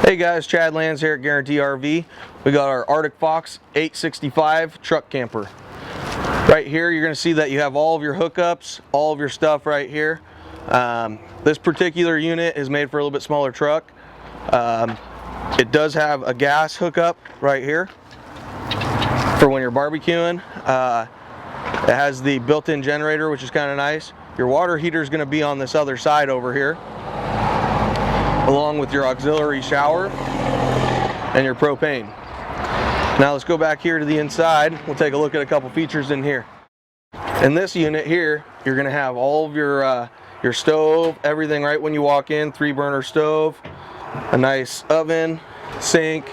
Hey guys, Chad Lands here at Guarantee RV. We got our Arctic Fox 865 truck camper. Right here you're going to see that you have all of your hookups, all of your stuff right here. This particular unit is made for a little bit smaller truck. It does have a gas hookup right here for when you're barbecuing. It has the built-in generator, which is kind of nice. Your water heater is going to be on this other side over here, along with your auxiliary shower and your propane. Now let's go back here to the inside. We'll take a look at a couple features in here. In this unit here, you're going to have all of your stove, everything right when you walk in. 3-burner stove, a nice oven, sink,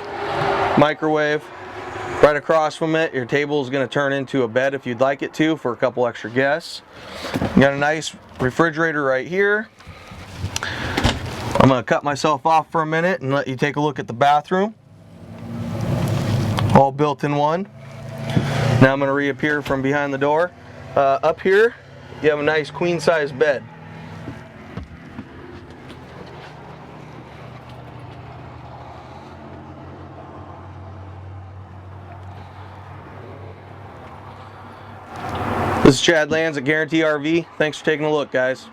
microwave. Right across from it, your table is going to turn into a bed if you'd like it to, for a couple extra guests. You got a nice refrigerator right here. I'm going to cut myself off for a minute and let you take a look at the bathroom. All built in one. Now I'm going to reappear from behind the door. Up here, you have a nice queen size bed. This is Chad Lands at Guarantee RV. Thanks for taking a look, guys.